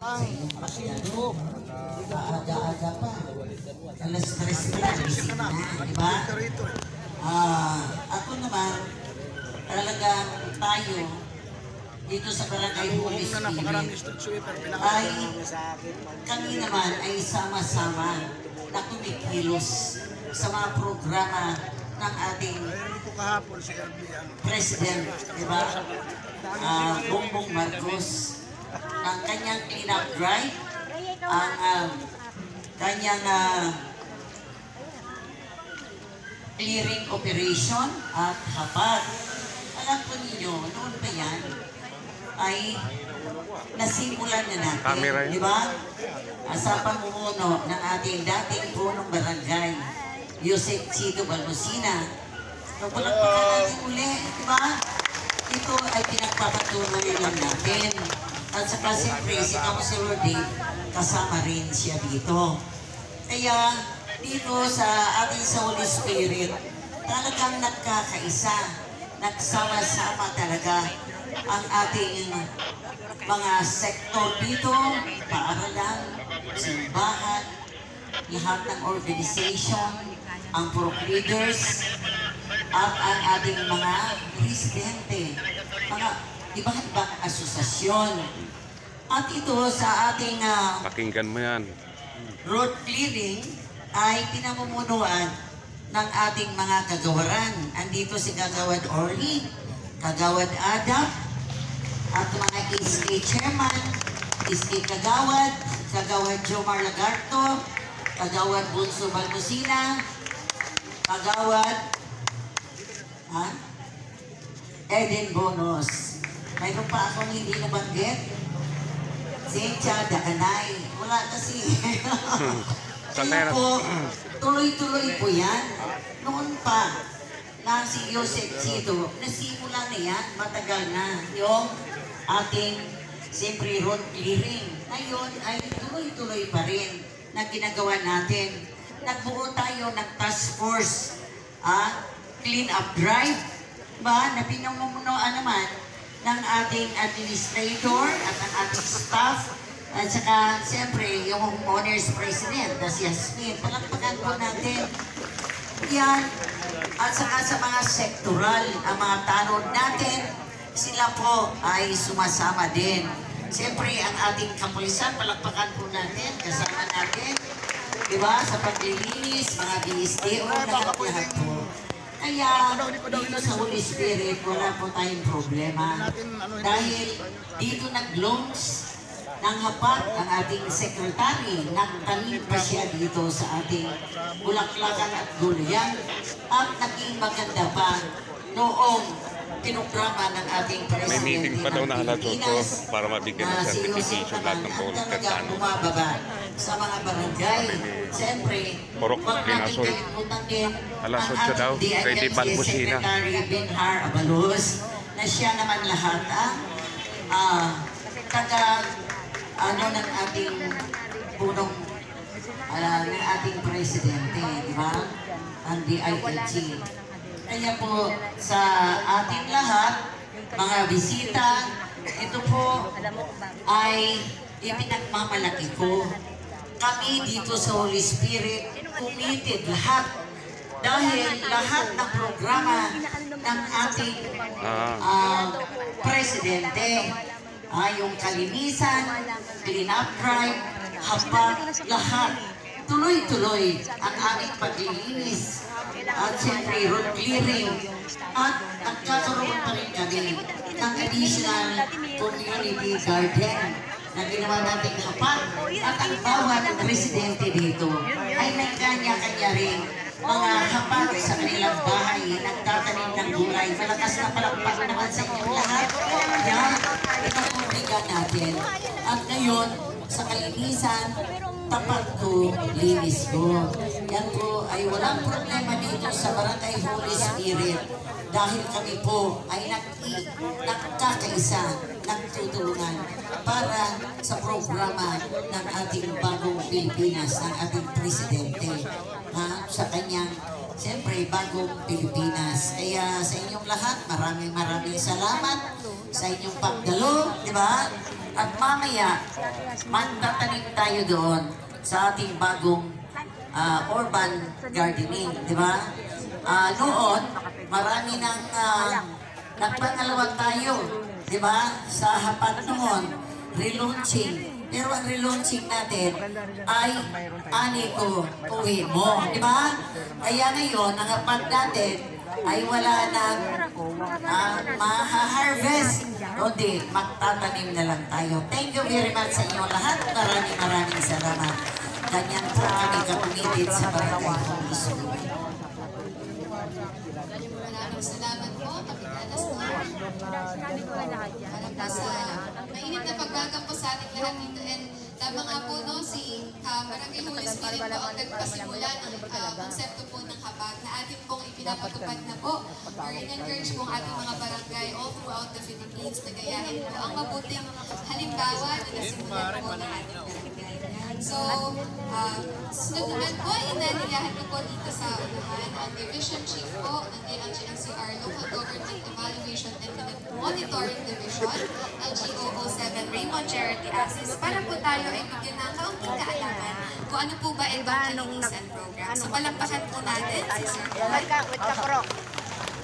Sa inyong pasyado, aga-aga pa. Alas 3 na, gising na, di ba? Ako naman, talagang tayo, dito sa Barangay Holy Spirit, ay kami naman ay sama-sama na kumikilos sa mga programa ng ating President, di ba? Bongbong Marcos, ang kanyang clean-up drive, ang kanyang clearing operation at hapag. Alam po ninyo, noon pa yan, ay nasimulan na natin, di ba? Sa pamumuno ng ating dating punong barangay, Yusek Chito Balmosina. Palakpakan natin uli, di ba? Ito ay pinagpapatuloy lang natin. At saka siyempre, si Councilor Dave, kasama rin siya dito. Kaya dito sa ating sa Holy Spirit, talagang nagkakaisa, nagsama-sama talaga ang ating mga sektor dito, paaralan, simbahan, lahat ng organization, ang pro leaders, at ang ating mga presidente, mga iba't-ibang asosasyon. At ito sa ating pakinggan mo yan. Road clearing ay pinamumunuan ng ating mga kagawaran. Andito si Kagawad Orly, Kagawad Ada, at mga SK Chairman, SK Kagawad, Kagawad Jomar Lagarto, Kagawad Bunso Balmosina, Kagawad Eden Bonos. Mayroon pa akong hindi nabanggit. Zencha Dakanay. Wala kasi. Kaya po, tuloy-tuloy po yan. Noon pa, na si Yusek Chito, nasimula na yan, matagal na. Yung ating, siyempre, road clearing. Ngayon ay tuloy-tuloy pa rin na ginagawa natin. Nagbuo tayo ng task force, clean up drive, ba, na pinamumunuan naman ng ating administrator at ng ating staff, at saka siyempre yung homeowners president, si Yasmin. Palakpakan po natin yan. At saka sa mga sektoral, ang mga tanod natin, sila po ay sumasama din. Siyempre ang ating kapulisan, palakpakan po natin, kasama natin, diba, sa paglilinis, mga BSDO, lahat po. Kaya dito sa Holy Spirit, wala po tayong problema. Dahil dito nag-launch ng hapat ang ating secretary. Nagtanim pa siya dito sa ating Bulaklakan at Gulayan. At naging maganda pa noong pinograma ng ating Presidente. May meeting pa daw na alas 8 para mabigyan ng certification lahat ng pulong talagang bumababa sa mga barangay. Siyempre, huwag natin kalimutan din alas 8 daw, ready Balmosina. Secretary Benhar Abalos, na siya naman lahat ng ating punong ng ating presidente, di ba? Ang DILG. Kaya po sa ating lahat, mga bisita, ito po ay ipinagmamalaki ko. Kami dito sa Holy Spirit, committed lahat. Dahil lahat ng programa ng ating presidente, yung kalinisan, clean-up drive, hapag, lahat. Tuloy-tuloy ang aming paglilinis at siyempre road clearing. At nagkakaroon pa rin kami ng additional community garden na ginawa nating hapag. At ang bawat residente dito ay may kanya-kanya rin mga hapag sa kanilang bahay, nagtatanim ng gulay. Malakas na palakpak naman sa inyong lahat. Yan, ito po bigan natin. At ngayon, sa kalinisan, tapat ko, linis ko. Yan po ay walang problema dito sa Barangay Holy Spirit. Dahil kami po ay nagkakaisa, nagtutulungan para sa programa ng ating bagong Pilipinas, ng ating presidente. Sa kanyang, siyempre, bagong Pilipinas. Kaya sa inyong lahat, maraming salamat sa inyong pagdalo, di ba? At mamaya, magtatanim tayo doon sa ating bagong urban gardening, di ba? Noon, marami ng nagpangalawa tayo, di ba? Sa hapat noon, relaunching. Pero ang relaunching natin ay ani ko, uwi mo, di ba? Kaya ngayon, ang hapat natin ay wala nang maha-harvest. Kundi, magtatanim na lang tayo. Thank you very much sa inyo lahat. Maraming salamat. Ganyan po kami kapumitit sa Barangay Holy Spirit. Maraming salamat po, Kapitan Aslan. Para sa mainit na pagbagang po sa ating lahat dito. And tama nga po, no, si Barangay Holy Spirit po ang nagpasimula ng konsepto po ng habag na atin pong ipinapatupad na po or in-encourage po ang ating mga barangay all throughout the Philippines na gayahin po ang mabuting halimbawa na nasimulan po ng ating barangay. So, sunod naman po, inaniyahan ko po dito sa unahan ang Division Chief po ng ALGNCR Local Government Evaluation and Monitoring Division, LGO07, Raymond Charity Access, para po tayo ay bigyan ng kaunting kaalaman kung ano po ba itong kalinisan program. So, palampakan po natin si Sir Paul.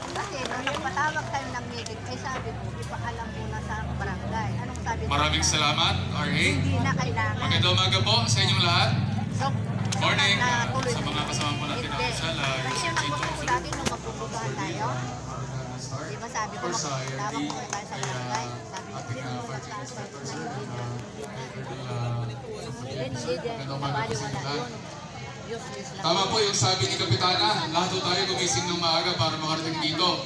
Kasi nung patawag tayo ng meeting, ay sabi ko, ipaalam muna sa barangay. Anong sabi ko? Maraming salamat, RA. Hindi na kailangan. Magandang umaga po sa inyong lahat. So, Morning natuloy sa mga kasama po natin ng Sala, Kasi Yusuf yung Chito, ako dati nung magpupuntahan tayo, di ba sabi ko, tawag ko tayo sa barangay. Sabi ko, hindi mo nagtaas. Tama po yung sabi ni Kapitana, lahat po tayo gumising ng maaga para makarating dito.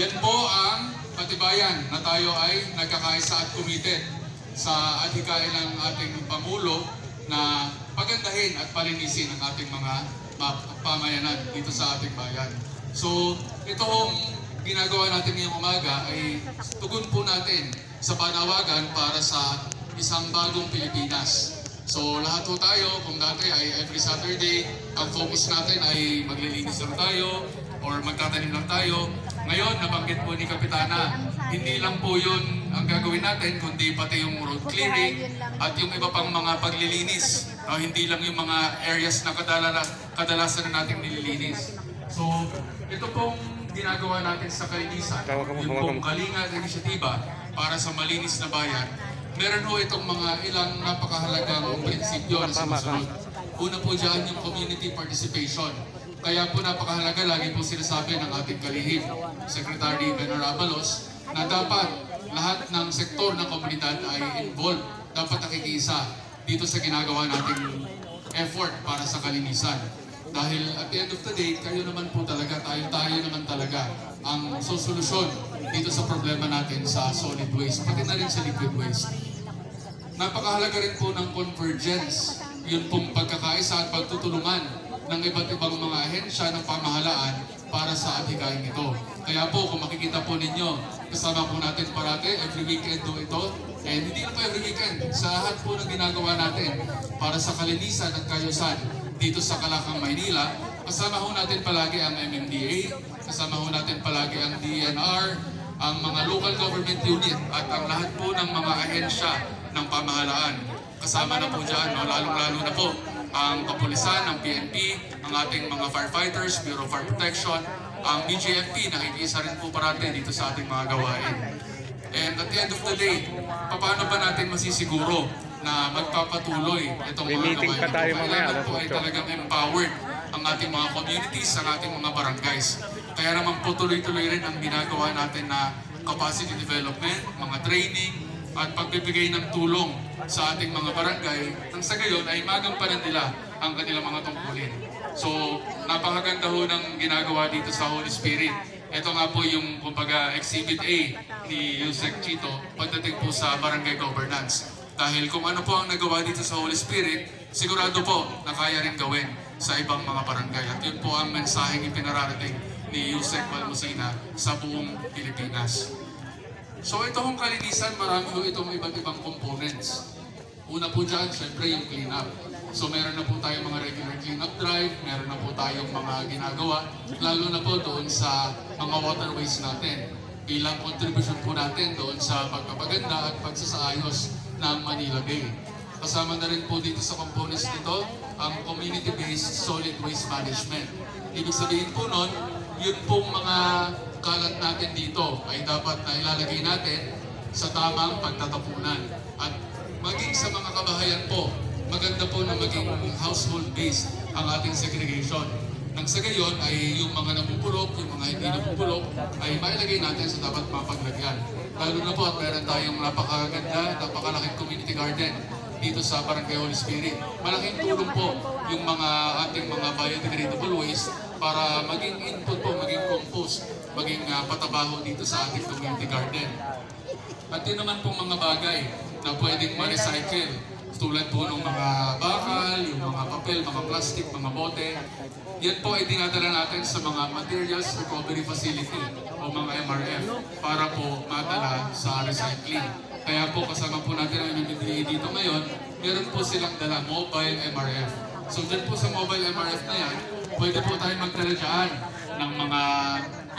Yan po ang patibayan na tayo ay nagkakaisa at committed sa adhikain ng ating Pangulo na pagandahin at palinisin ang ating mga pamayanan dito sa ating bayan. So, itong ginagawa natin ngayong umaga ay tugon po natin sa panawagan para sa isang bagong Pilipinas. So lahat po tayo, kung dati ay every Saturday, ang focus natin ay maglilinis lang tayo or magtatanim lang tayo. Ngayon, nabanggit po ni Kapitana, hindi lang po yun ang gagawin natin, kundi pati yung road clearing at yung iba pang mga paglilinis. Hindi lang yung mga areas na kadalasan na nating nililinis. So, ito pong ginagawa natin sa kalinisan, yung pong Kalinga Inisyatiba para sa malinis na bayan. Meron ho itong mga ilang napakahalagang prinsipyo na sinusunod. Una po dyan yung community participation. Kaya po napakahalaga, lagi po sinasabi ng ating kalihim, Secretary Benor Abalos, na dapat lahat ng sektor ng komunidad ay involved, dapat nakikiisa dito sa ginagawa nating effort para sa kalinisan. Dahil at the end of the day, kayo naman po talaga, tayo naman talaga ang sosolusyon dito sa problema natin sa solid waste, pati na rin sa liquid waste. Napakahalaga rin po ng convergence, yun pong pagkakaisa at pagtutulungan ng iba't ibang mga ahensya ng pamahalaan para sa adhikain ito. Kaya po, kung makikita po ninyo, kasama po natin parati, every weekend do ito, and hindi na po every weekend, sa lahat po ng ginagawa natin para sa kalinisan at kayusan dito sa Calacang, Maynila, kasama ho natin palagi ang MMDA, kasama ho natin palagi ang DNR, ang mga local government unit at ang lahat po ng mga ahensya ng pamahalaan. Kasama na po dyan, no? Lalong-lalo na po ang kapulisan, ang PNP, ang ating mga firefighters, Bureau of Fire Protection, ang BGMP, nakikiisa rin po parati dito sa ating mga gawain. And at the end of the day, paano ba natin masisiguro na magpapatuloy itong mga gawain? Kailangan po ay talagang empowered ang ating mga communities, ang ating mga barangays. Kaya naman po tuloy-tuloy rin ang ginagawa natin na capacity development, mga training, at pagbibigay ng tulong sa ating mga barangay nang sa gayon ay magampanan nila ang kanilang mga tungkulin. So, napakaganda ho ng ginagawa dito sa Holy Spirit. Ito nga po yung, kumbaga, Exhibit A ni Yusuf Chito pagdating po sa barangay governance. Dahil kung ano po ang nagawa dito sa Holy Spirit, sigurado po na kaya rin gawin sa ibang mga barangay. At yun po ang mensaheng ipinararating ni Yusek Balmosina sa buong Pilipinas. So ito hong kalinisan, marami ho itong iba't ibang components. Una po dyan, syempre yung clean-up. So meron na po tayong mga regular clean-up drive, meron na po tayong mga ginagawa, lalo na po doon sa mga waterways natin. ilang contribution po natin doon sa pagpapaganda at pagsasaayos ng Manila Bay. Kasama na rin po dito sa components nito ang community-based solid waste management. Ibig sabihin po nun, yun pong mga kalat natin dito ay dapat na ilalagay natin sa tamang pagtatapunan. At maging sa mga kabahayan po, maganda po na maging household-based ang ating segregation. Nang sa gayon ay yung mga nabubulok, yung mga hindi nabubulok ay mailagay natin sa dapat mapaglagyan. Lalo na po at meron tayong napakaganda, napakalaking community garden dito sa Barangay Holy Spirit. Malaking tulong po yung mga ating mga biodegradable waste para maging input po, maging compost, maging patabaho dito sa ating community garden. At yun naman pong mga bagay na pwedeng ma-recycle. Tulad po ng mga bakal, yung mga papel, mga plastic, mga bote. Yan po ay dinadala natin sa mga Materials Recovery Facility o mga MRF para po madala sa recycling. Kaya po kasama po natin ang MMDA dito ngayon, meron po silang dala mobile MRF. So dyan po sa mobile MRF na yan, pwede po tayo magdala dyan ng mga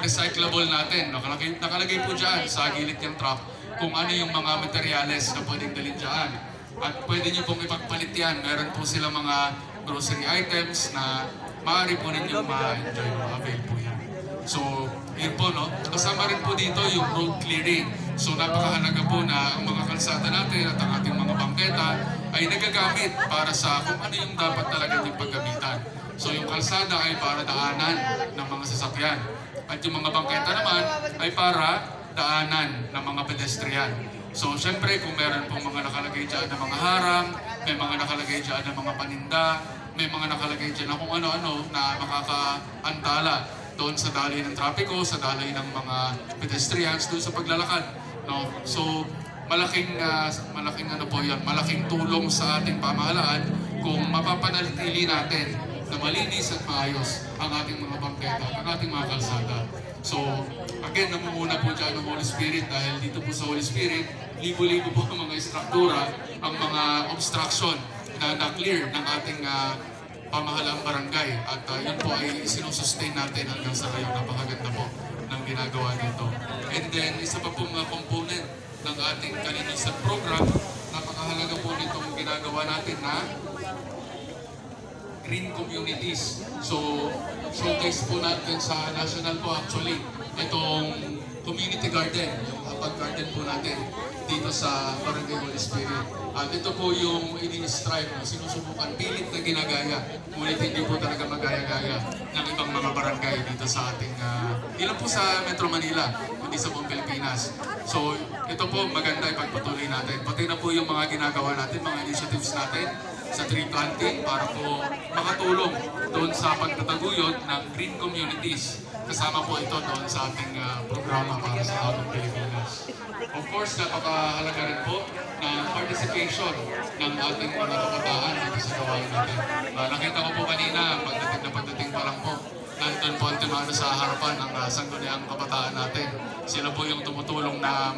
recyclable natin. Nakalagay po dyan sa gilid ng truck kung ano yung mga materyales na pwedeng dalhin dyan. At pwede nyo pong ipagpalit yan. Meron po sila mga grocery items na maaari po ninyong ma-enjoy, ma-avail po yan. So, yun po, no? Kasama rin po dito yung road clearing. So, napakahalaga po na ang mga kalsada natin at ang ating mga bangketa ay nagagamit para sa kung ano yung dapat talaga yung paggamitan. So, yung kalsada ay para daanan ng mga sasakyan. At yung mga bangketa naman ay para daanan ng mga pedestrian. So, syempre, kung meron pong mga nakalagay dyan na mga harang, may mga nakalagay dyan na mga paninda, may mga nakalagay dyan na kung ano-ano na makakaantala doon sa daloy ng trapiko, sa daloy ng mga pedestrians, doon sa paglalakad. No? So, malaking ano po yan, malaking tulong sa ating pamahalaan kung mapapanatili natin na malinis at maayos ang ating mga bangketa, ang ating mga kalsada. So, again, namumuna po dyan ang Holy Spirit dahil dito po sa Holy Spirit, libo-libo po ang mga istruktura, ang mga obstruction na na-clear ng ating pamahalaang barangay. At yun po ay sinusustain natin hanggang sa ngayon. Napakaganda po ng ginagawa dito. And then, isa pa po mga component ng ating kalinisan program, napakahalaga po nitong ginagawa natin na green communities. So, showcase po natin sa national po actually itong community garden, yung hapag garden po natin dito sa Barangay Holy Spirit. At ito po yung ini-strive na sinusubukan, pilit na ginagaya, ngunit hindi po talaga magaya-gaya ng ibang mga barangay dito sa ating, di lang po sa Metro Manila, kundi sa buong Pilipinas. So, ito po maganda ipagpatuloy natin. Pati na po yung mga ginagawa natin, mga initiatives natin, sa tree planting para po makatulong doon sa pagtataguyod ng green communities. Kasama po ito doon sa ating programa para sa Taong Pilipinas. Of course, napakahalaga rin po ng participation ng ating mga kabataan dito sa gawain natin. Nakita ko po kanina, pagdating pa lang po, nandun po ang timano sa harapan ng sangguniang kabataan natin. Sila po yung tumutulong na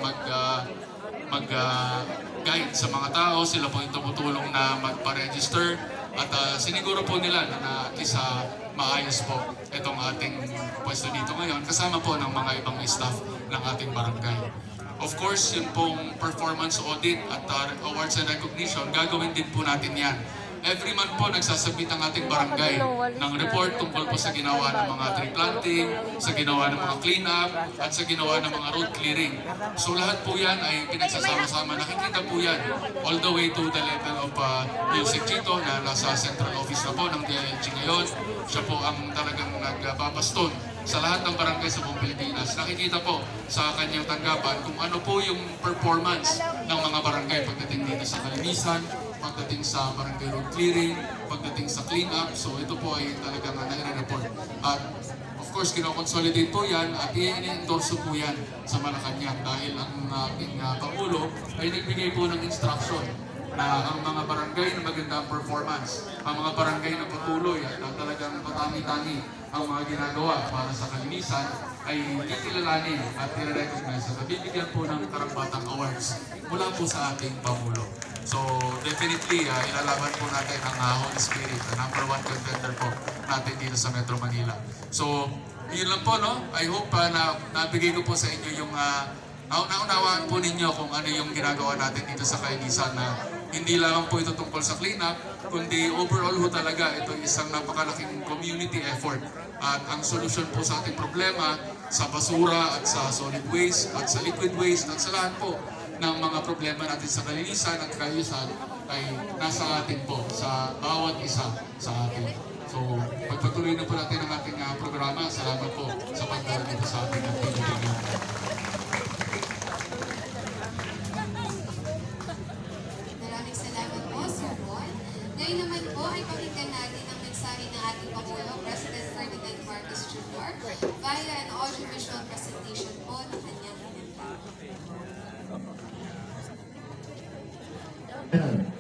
mag-guide sa mga tao, sila po yung tumutulong na magpa-register at siniguro po nila na isa maayos po itong ating pwesto dito ngayon kasama po ng mga ibang staff ng ating barangay. Of course, yung pong performance audit at awards and recognition, gagawin din po natin yan. Every month po nagsasubmit ang ating barangay ng report tungkol po sa ginawa ng mga tree planting, sa ginawa ng mga clean up, at sa ginawa ng mga road clearing. So lahat po yan ay pinagsasama-sama. Nakikita po yan all the way to the level of Yusek Chito na nasa central office na po ng DILG ngayon. Siya po ang talagang nagbabaston sa lahat ng barangay sa buong Pilipinas. Nakikita po sa kanyang tanggapan kung ano po yung performance ng mga barangay pagdating dito sa kalinisan, pagdating sa barangay road clearing, pagdating sa clean up. So ito po ay talagang nai-report. At of course, kino-consolidate po yan at i-endorse po yan sa Malacanang dahil ang ating Pangulo ay nagbigay po ng instruction na ang mga barangay na magandang performance, ang mga barangay na patuloy at talagang patangi-tangi ang mga ginagawa para sa kalinisan ay kikilalanin at i-recognize at bibigyan po ng karampatang awards mula po sa ating Pangulo. So definitely, ilalaban po natin ang Holy Spirit, the #1 contender po natin dito sa Metro Manila. So yun lang po, no? I hope na nabigay ko po sa inyo yung naunawaan po ninyo kung ano yung ginagawa natin dito sa Kainisan na hindi lamang po ito tungkol sa cleanup, kundi overall ho talaga ito isang napakalaking community effort. At ang solusyon po sa ating problema sa basura at sa solid waste at sa liquid waste at sa lahat po ng mga problema natin sa kalinisan at kaayusan ay nasa atin po, sa bawat isa sa atin. So, pagpatuloy na po natin ang ating programa. Salamat po sa pagdala dito sa ating activity. Maraming salamat po, Sir Juan. Ngayon naman po ay pakinggan natin ang mensahe ng ating Pangulo, President Ferdinand Marcos Jr. via an audiovisual presentation po ng kanyang pinagtawag.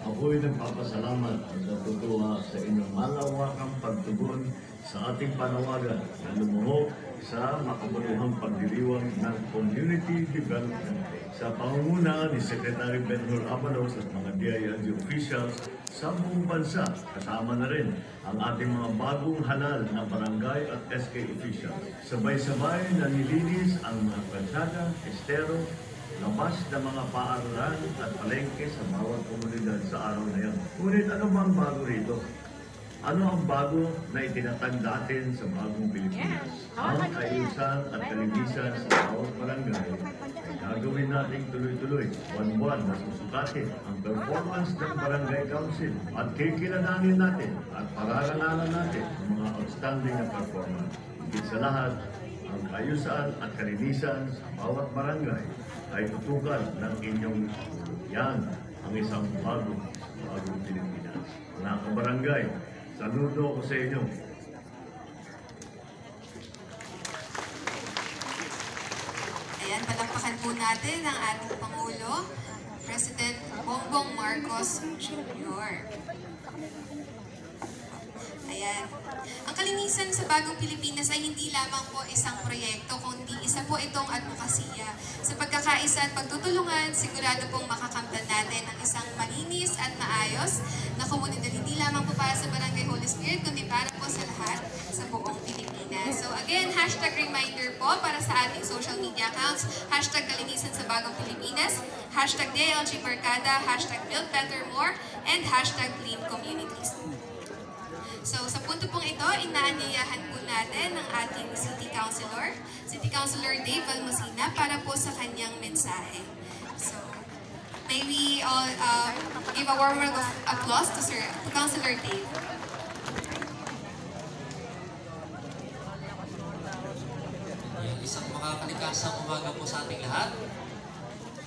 Ako'y nagpapasalamat at natutuwa sa inyong malawakang pagtugon sa ating panawagan na lumuhok sa makabuluhang pagdiriwang ng community development sa pangunguna ni Secretary Benhur Abalos at mga DILG officials sa buong bansa. Kasama na rin ang ating mga bagong halal na barangay at SK officials. Sabay-sabay na nilinis ang mga kalsada, estero, labas na mga paaralan at palengke sa bawat komunidad sa araw na yan. Ngunit ano bang bago rito? Ano ang bago na itinatag natin sa bagong Pilipinas? Ang kaayusan at kalinisan sa bawat barangay ay gagawin nating tuloy-tuloy. Buwan-buwan na susukatin ang performance ng barangay council at kikilalanin natin at pararanalan natin ang mga outstanding na performance. Higit sa lahat, ang kaayusan at kalinisan sa bawat barangay ay tutukan ng inyong yan ang isang bagong Pilipinas. Mga kabarangay, saludo ko sa inyo. Ayan, palakpakan po natin ang ating Pangulo, President Bongbong Marcos Jr. Ayan. Ang kalinisan sa Bagong Pilipinas ay hindi lamang po isang proyekto, kundi isa po itong advokasya. Sa pagkakaisa at pagtutulungan, sigurado pong makakamtan natin ang isang malinis at maayos na komunidad, hindi lamang po para sa Barangay Holy Spirit, kundi para po sa lahat sa buong Pilipinas. So again, hashtag reminder po para sa ating social media accounts, hashtag kalinisan sa Bagong Pilipinas, hashtag DILG Barkada, hashtag Build Better More, and hashtag Clean Communities. So, sa punto pong ito, inaanyayahan po natin ang ating City Councilor Dave Valmosina para po sa kanyang mensahe. So, may we all give a warm round of applause to Councilor Dave. Isang makakalikasang umaga po sa ating lahat.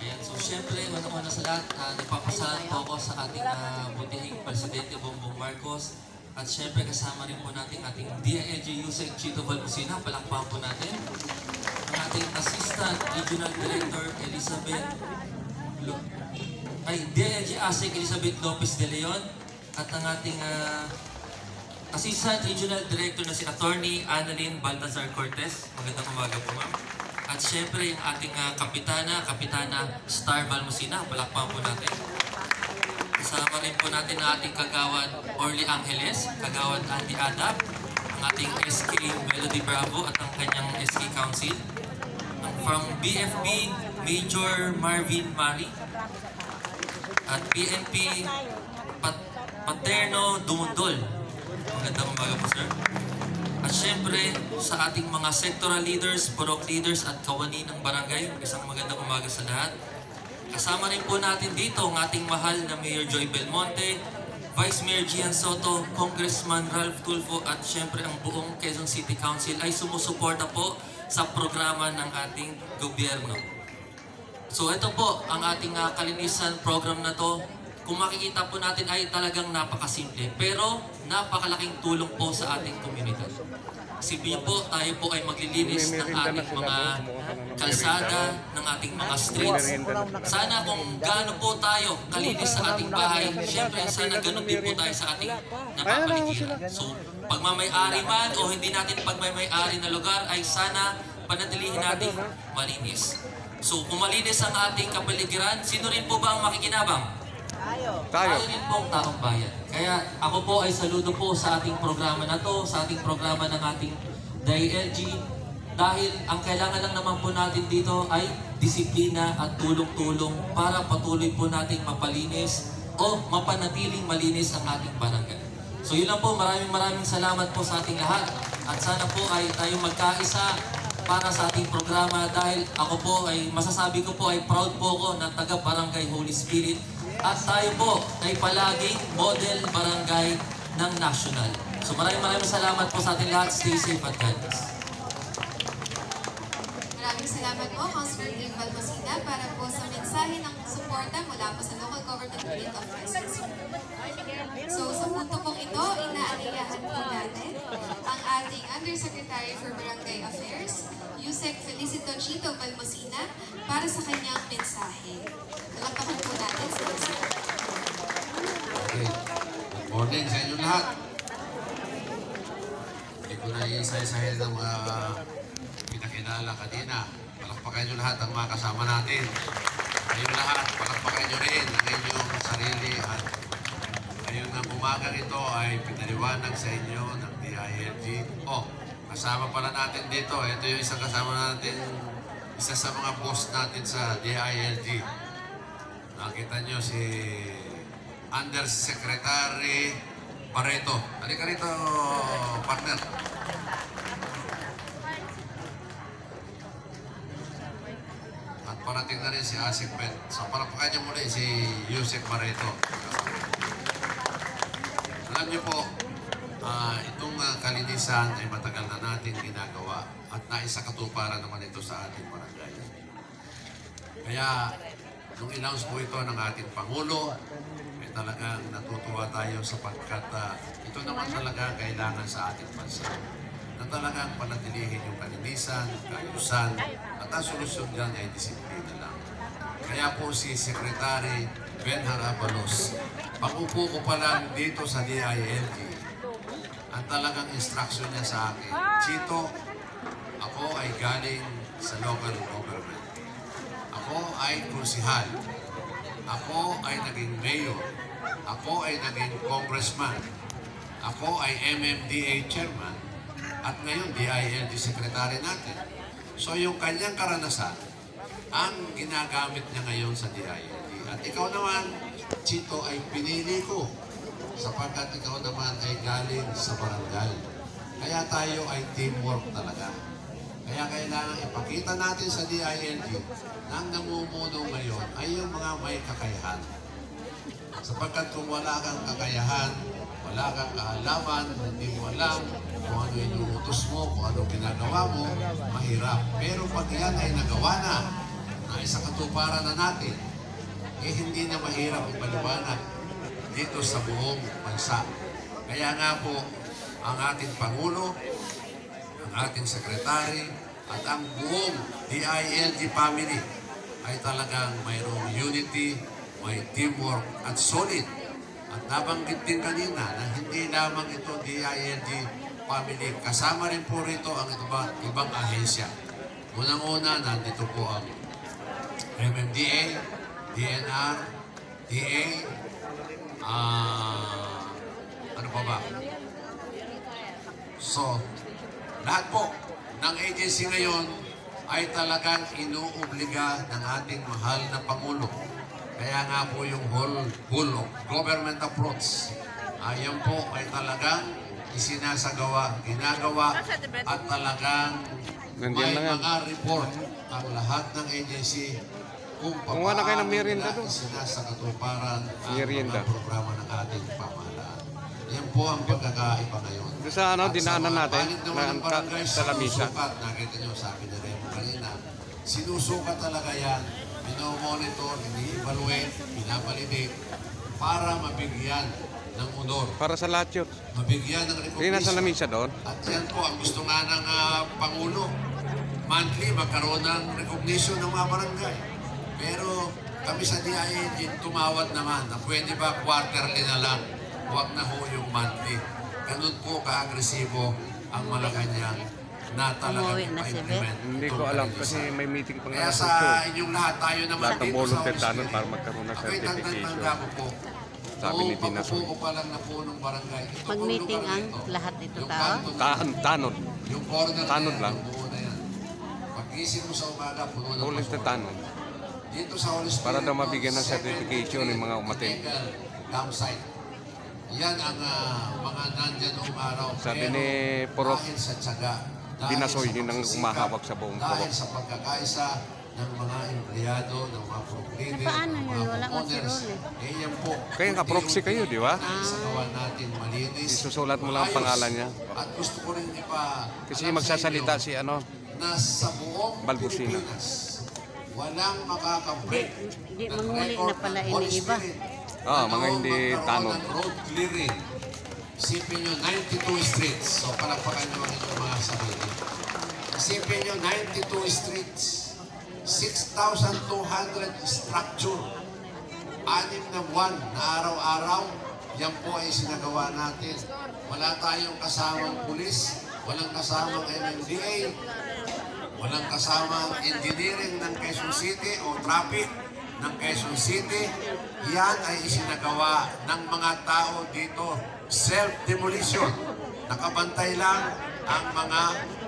Ayan, so syempre, una-una sa lahat, nagpapasalamat po ako sa ating butihing Presidente Bongbong Marcos. At syempre kasama rin po natin ating DILG USEC Chito Valmosina, palakpakan po natin. Ang ating Assistant Regional Director DILG ASEC Elizabeth Lopez de Leon. At ang ating Assistant Regional Director na si Attorney Annalyn Baltazar Cortez. Magandang umaga po, ma'am. At syempre yung ating Kapitana Star Valmosina, palakpakan po natin. Kasama rin po natin ang ating kagawad Orly Angeles, kagawad Andy Adap, ang ating SK Melody Bravo at ang kanyang SK Council. From BFB, Major Marvin Mari, at PNP Paterno Dumundol. Magandang umaga po, sir. At syempre, sa ating mga sectoral leaders, purok leaders at kawani ng barangay, isang magandang umaga sa lahat. Kasama rin po natin dito ang ating mahal na Mayor Joy Belmonte, Vice Mayor Gian Soto, Congressman Ralph Tulfo at syempre ang buong Quezon City Council ay sumusuporta po sa programa ng ating gobyerno. So ito po ang ating kalinisan program na to. Kung makikita po natin ay talagang napakasimple pero napakalaking tulong po sa ating komunidad. Isipin niyo po, tayo po ay maglilinis ng ating mga kalsada, ng ating mga streets. Sana kung gaano po tayo kalinis sa ating bahay, syempre sana ganun din po tayo sa ating napapaligiran. So, pagmamay-ari man o hindi natin pagmamay-ari na lugar ay sana panatilihin natin malinis. So, kung malinis ang ating kapaligiran, sino rin po ba ang makikinabang? Tayo rin pong taong bayan. Kaya ako po ay saludo po sa ating programa na to, sa ating programa ng ating DILG, dahil ang kailangan lang naman po natin dito ay disiplina at tulong-tulong para patuloy po nating mapalinis o mapanatiling malinis ang ating barangay. So yun lang po, maraming salamat po sa ating lahat at sana po ay tayo magkaisa para sa ating programa dahil ako po ay masasabi ko po ay proud po ako na taga Barangay Holy Spirit at tayo po ay palaging model barangay ng national. So maraming salamat po sa ating lahat. Stay safe at God bless. Maraming salamat po, Councilor Dave Balmosina, para po sa mensahe ng suporta mula po sa Local Government Unit of Quezon. So sa punto pong ito, inaaliyahan po natin ang ating Undersecretary for Barangay Affairs, Yusek Felicito Chito Balmosina, para sa kanyang mensahe. Palakpakan po natin sa Yusek. Okay. Good morning sa inyo lahat. Hindi ko na isa-isahin ng mga pinakilala kanina. Palakpakan nyo lahat ang mga kasama natin. Kayo lahat, palakpakan nyo rin ang inyong sarili at ngayon ng umagang ito ay pinaliwanag sa inyo ng DILG. Kasama pala natin dito. Ito yung isang kasama natin, isa sa mga post natin sa DILG. Nakita nyo si Undersecretary Barreto. Halika rito, partner. At parating na rin si Asik Ben. So parapakan niyo muli si Yusek Barreto. Alam niyo po, itong kalinisan ay matagal na natin ginagawa at naisakatuparan naman ito sa ating barangay. Kaya, nung in-announce po ito ng ating Pangulo, ay talagang natutuwa tayo sapagkat ito naman talaga kailangan sa ating bansa. Na talagang panatilihin yung kalinisan, kaayusan, at ang solusyon dyan ay disiplina lang. Kaya po si Secretary Ben Harabalos, pag-upo ko pa lang dito sa DILG, ang talagang instruction niya sa akin, Chito, ako ay galing sa local government. Ako ay konsihal. Ako ay naging mayor. Ako ay naging congressman. Ako ay MMDA chairman. At ngayon, DILG secretary natin. So yung kanyang karanasan, ang ginagamit niya ngayon sa DILG. At ikaw naman, Chito, ay pinili ko sapagkat ikaw naman ay galing sa barangay. Kaya tayo ay teamwork talaga. Kaya kailangan ipakita natin sa DILG na ang namumuno ngayon ay yung mga may kakayahan. Sapagkat kung wala kang kakayahan, wala kang kaalaman, hindi mo alam kung ano inuutos mo, kung ano ginagawa mo, mahirap. Pero pag yan ay nagawa na isa katuparan na natin, hindi na mahirap ipaliwanag dito sa buong bansa. Kaya nga po, ang ating Pangulo, ang ating Sekretary, at ang buong DILG family ay talagang mayroong unity, may teamwork at solid. At nabanggit din kanina na hindi lamang ito DILG family, kasama rin po rito ang ibang ahensya. Unang-una, nandito po ang MMDA, DNR, DA, ano pa ba? So, lahat po ng agency ngayon ay talagang inuobliga ng ating mahal na Pangulo. Kaya nga po yung whole of government approach, yan po ay talagang isinasagawa, ginagawa, at talagang may mga report ang lahat ng agency kung paano nila isinasakatuparan ang mga programa ng ating pamahalaan. Yan po ang pagkakaiba ngayon. Sa ano, dinaanan natin sa lamisa. Nakita nyo, sabi ni Remo kanina, sinusukat talaga yan, minomonitor, ini-evaluate, pinabalidate, para mabigyan ng honor. Para sa lahat yun. Mabigyan ng recognition. Hindi nasa lamisa doon. At yan po, ang gusto nga ng Pangulo, monthly magkaroon ng recognition ng mga barangay. Pero kami sa DILG tumawad naman na pwede ba quarterly na lang, huwag na ho yung monthly. Ganun po ka-agresibo ang Malacanang na talagang ipa-implement. Hindi ko alam kasi may meeting pang kaya sa inyong lahat tayo naman dito sa volunteer tanong para magkaroon ng certification. Tanda ko po Sabi ni Tinasoy. Pagpupo pa lang na po ng barangay. Ito Mag-meeting lugar ang nito. lahat ito Yung tao. kanto, Tanod. yung corner Tanod na yan, lang. yung buo na yan. Pag-isip mo sa umaga, puno ng Ulit na basura. tanod. Dito sa Holy Spirit, Para daw mabigyan ng certification ng mga umating. Campsite. Yan ang mga nandyan noong araw. Sabi Pero ni Purok, dahil sa tiyaga, dahil Tinasoy, sa yun ang pagsisikap, humahawak sa buong dahil Purok. sa pagkakaisa ng mga empleyado, ng mga proklide, Paano ng yun? mga Wala nga si owners. Ron Yan po. Kaya nga, proxy kayo, di ba? Sa gawa natin malinis. Isusulat mo lang ang maayos. pangalan niya. At gusto ko rin Kasi alam sa magsasalita inyo si ano, na sa buong Balbucina. Pilipinas, walang makaka-break Hindi, ng manghuli record na pala ng Holy iniiba. Spirit. mga hindi magkaroon tanod. ng road clearing. Isipin nyo, 92 streets. So, palagpakan nyo ang inyong mga sarili. Isipin nyo, 92 streets. 6,200 structure. 6 na buwan na araw-araw. Yan po ay sinagawa natin. Wala tayong kasamang pulis. Walang kasamang MMDA. Walang kasamang engineering ng Quezon City o traffic ng Quezon City. Yan ay isinagawa ng mga tao dito. Self-demolition. Nakabantay lang ang mga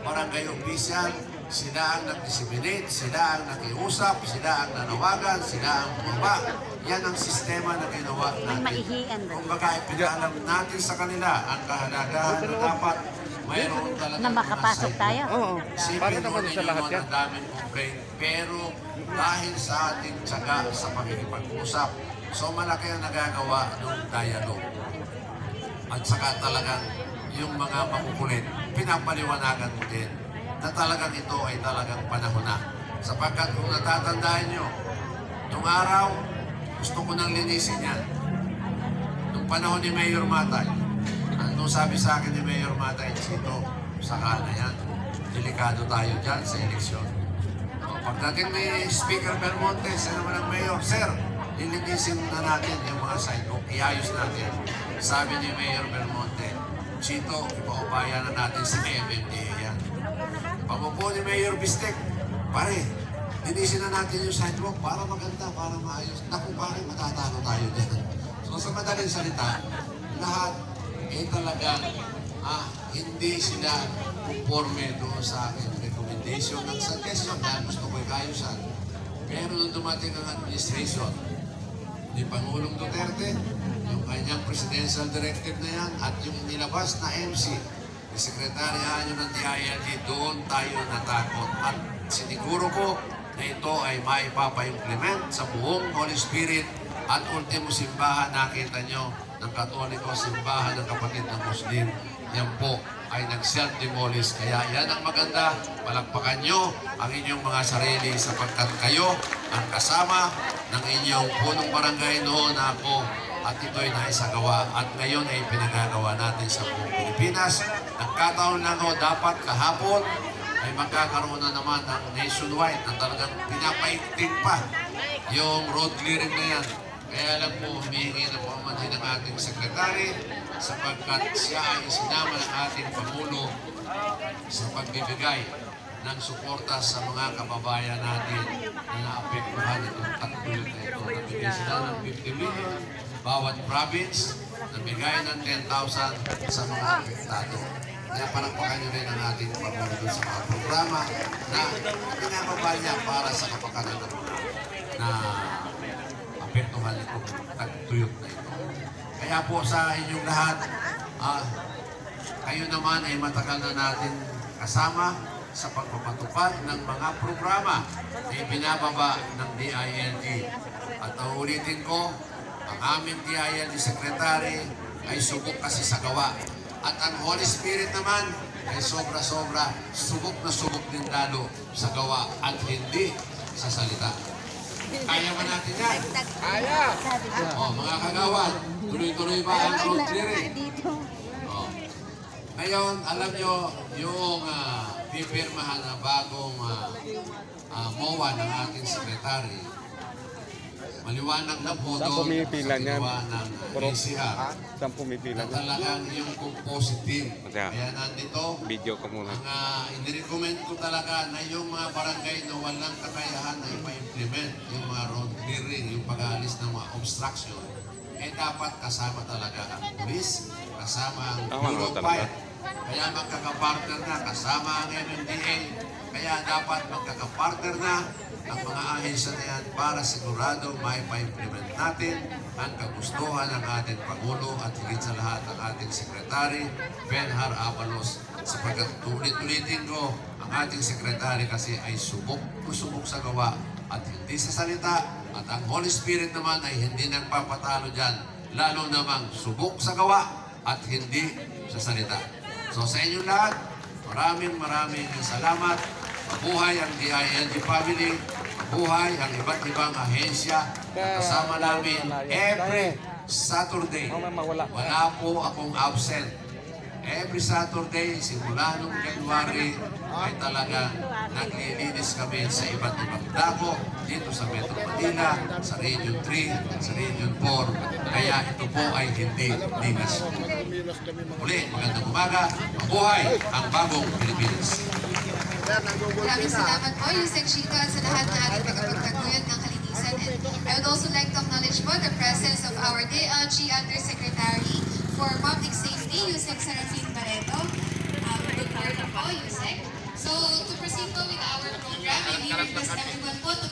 barangay official. Sila ang nag-disseminate, sila ang nakiusap, sila ang nanawagan, sila ang bumaba. Yan ang sistema na ginawa natin. maihian ba? Kung baga, ipinalam natin sa kanila ang kahalagahan na dapat mayroon talaga Na makapasok tayo? Oo. Para naman sa lahat yan. Ang daming complaint. Pero dahil sa ating tiyaga sa pakikipag-usap, so malaki ang nagagawa ng dialogue. At saka talagang yung mga makukulit, pinapaliwanagan mo din na talagang ito ay talagang panahon na. Sapagkat kung natatandaan nyo, nung araw, gusto ko nang linisin yan. Nung panahon ni Mayor Matay, nung sabi sa akin ni Mayor Matay, Chito, saka na yan. Delikado tayo dyan sa eleksyon. Pagdating ni Speaker Belmonte, sa naman ng Mayor, Sir, lilinisin na natin yung mga sidewalk, iayos natin. Sabi ni Mayor Belmonte, Chito, ipaubayan na natin sa MMDA yan. Pamupo ni Mayor Bistek, pare, linisin na natin yung sidewalk para maganda, para maayos. Naku pare, matatalo tayo dyan. So sa madaling salita, lahat talagang hindi sila conforme doon sa akin recommendation ng suggestion na gusto ko ikayusan. Pero nung dumating ang administration ni Pangulong Duterte, yung kanyang presidential directive na yan at yung nilabas na MC, ni Secretary Anyo ng DILG, doon tayo natakot. At siniguro ko na ito ay maipapa-implement sa buong Holy Spirit at ultimo simbahan, nakita nyo, ng Katoliko, simbahan ng kapatid ng Muslim, yan po ay nag-self-demolish. Kaya yan ang maganda, palakpakan nyo ang inyong mga sarili sapagkat kayo ang kasama ng inyong punong barangay noon na ako at ito'y naisagawa at ngayon ay pinagagawa natin sa buong Pilipinas. Nagkataon lang ho, dapat kahapon ay magkakaroon na naman ng nationwide na talagang pinapaigting pa yung road clearing na yan. Kaya alam po, humihingi na po ang manhin ng ating sekretary sapagkat siya ay sinama ng ating Pangulo sa pagbibigay ng suporta sa mga kababayan natin na naapektuhan itong tagpulit na ito. Nabigay sila ng 50 million bawat province, nabigay ng 10,000 sa mga apektado. Kaya palakpakan nyo rin ang ating Pangulo doon sa mga programa na pinababa niya para sa kapakanan ng mga na apektuhan itong tagtuyot na ito. Kaya po sa inyong lahat, kayo naman ay matagal na natin kasama sa pagpapatupad ng mga programa na ibinababa ng DILG. At uulitin ko, ang aming DILG Secretary ay subok kasi sa gawa. At ang Holy Spirit naman ay sobra-sobra, subok na subok din lalo sa gawa at hindi sa salita. Kaya ba natin yan? Kaya! Mga kagawan, tuloy-tuloy ba ang road clearing? Ngayon, alam nyo, yung pipirmahan na bagong MOA ng ating sekretary, maliwanag na po Saan doon pumipila sa niyan? ginawa ng NCR Saan pumipila na talagang yung composite team. Kaya, Kaya nandito, video ka muna. inirecommend ko talaga na yung mga barangay na walang kakayahan na ipa-implement yung mga road clearing, yung pag-aalis ng mga obstruction, eh dapat kasama talaga ang pulis, kasama ang Tama Bureau naman of Fire. Kaya magkakapartner na, kasama ang MMDA. Kaya dapat magkakapartner na ang mga ahensya na yan para sigurado may pa-implement natin ang kagustuhan ng ating Pangulo at higit sa lahat ang ating Secretary, Benhar Abalos. Sapagkat ulit-ulitin ko, ang ating Secretary kasi ay subok sa gawa at hindi sa salita. At ang Holy Spirit naman ay hindi nagpapatalo dyan, lalo namang subok sa gawa at hindi sa salita. So sa inyong lahat, maraming salamat. Mabuhay ang DILG family. Mabuhay ang iba't ibang ahensya na kasama namin every Saturday. Wala po akong absent. Every Saturday, simula nung January, ay talaga naglilinis kami sa iba't ibang dako dito sa Metro Manila, sa Region 3, sa Region 4. Kaya ito po ay hindi ligas. Muli, magandang umaga. Mabuhay ang bagong Pilipinas. Maraming salamat po, Yusek Chito, at sa lahat na ating tagapagtaguyod ng kalinisan. And I would also like to acknowledge po the presence of our DLG Undersecretary for Public Safety, Yusek Serafin Barreto. Good morning po, Yusek. So, to proceed po with our program, I request everyone po to